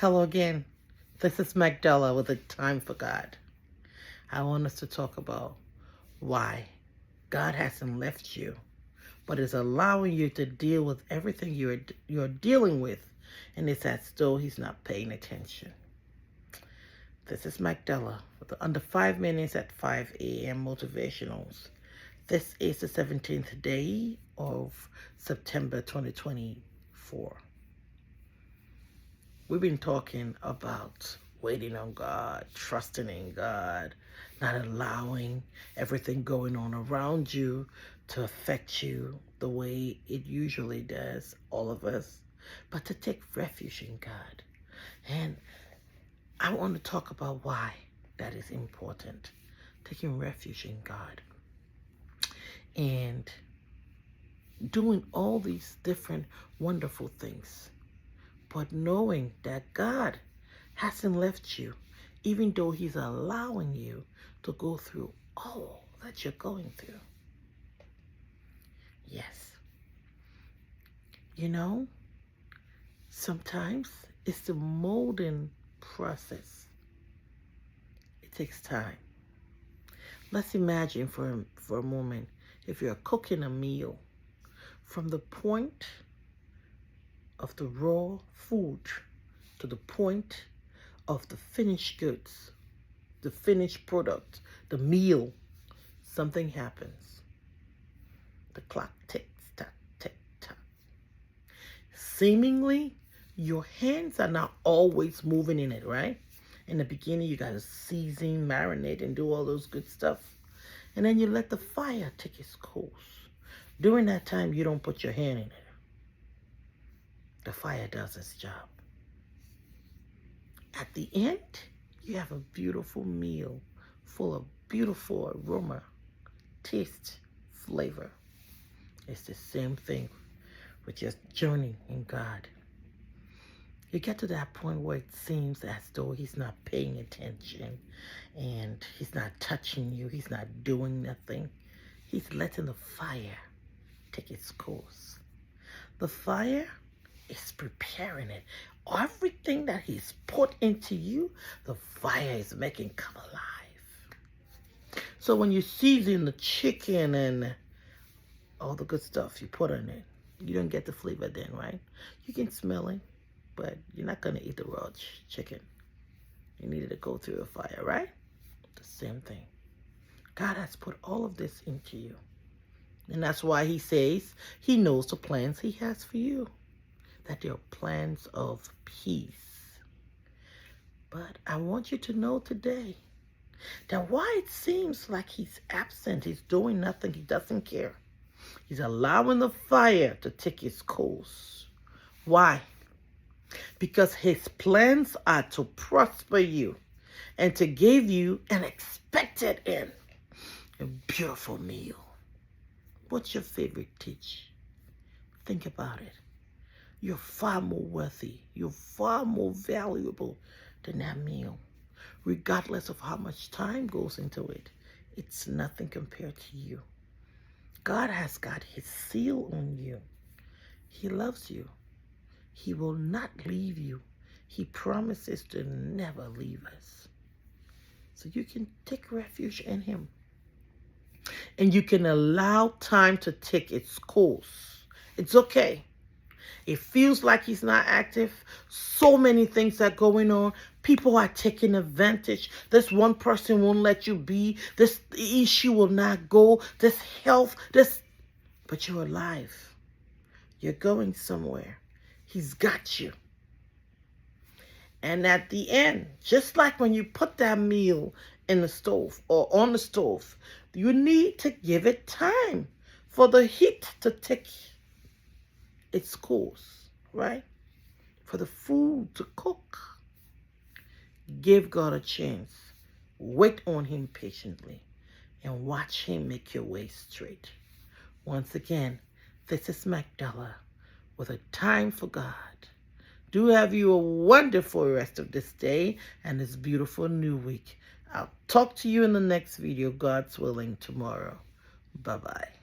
Hello again. This is Magdala with a Time for God. I want us to talk about why God hasn't left you, but is allowing you to deal with everything you're dealing with, and it's as though He's not paying attention. This is Magdala with the under 5 minutes at 5 a.m. motivationals. This is the 17th day of September 2024. We've been talking about waiting on God, trusting in God, not allowing everything going on around you to affect you the way it usually does, all of us, but to take refuge in God. And I want to talk about why that is important, taking refuge in God and doing all these different wonderful things, but knowing that God hasn't left you, even though He's allowing you to go through all that you're going through. Yes. You know, sometimes it's the molding process. It takes time. Let's imagine for a moment, if you're cooking a meal, from the point of the raw food to the point of the finished goods, the finished product, the meal, something happens. The clock ticks, tock, tick, tock. Seemingly, your hands are not always moving in it, right? In the beginning, you got to season, marinate, and do all those good stuff. And then you let the fire take its course. During that time, you don't put your hand in it. The fire does its job. At the end, you have a beautiful meal full of beautiful aroma, taste, flavor. It's the same thing with your journey in God. You get to that point where it seems as though He's not paying attention and He's not touching you. He's not doing nothing. He's letting the fire take its course. The fire is preparing it. Everything that He's put into you, the fire is making come alive. So when you season the chicken and all the good stuff you put on it, you don't get the flavor then, right? You can smell it, but you're not going to eat the raw chicken. You needed to go through a fire, right? The same thing. God has put all of this into you. And that's why He says He knows the plans He has for you, that they are plans of peace. But I want you to know today that why it seems like He's absent, He's doing nothing, He doesn't care. He's allowing the fire to take its course. Why? Because His plans are to prosper you and to give you an expected end, a beautiful meal. What's your favorite dish? Think about it. You're far more worthy. You're far more valuable than that meal. Regardless of how much time goes into it, it's nothing compared to you. God has got His seal on you. He loves you. He will not leave you. He promises to never leave us. So you can take refuge in Him. And you can allow time to take its course. It's okay. It feels like He's not active. So many things are going on. People are taking advantage. This one person won't let you be. This issue will not go. This health, but you're alive. You're going somewhere. He's got you. And at the end, just like when you put that meal in the stove or on the stove, you need to give it time for the heat to take its course, right? For the food to cook. Give God a chance. Wait on Him patiently and watch Him make your way straight. Once again, this is Magdala with a Time for God. Do have you a wonderful rest of this day and this beautiful new week. I'll talk to you in the next video, God's willing, tomorrow. Bye-bye.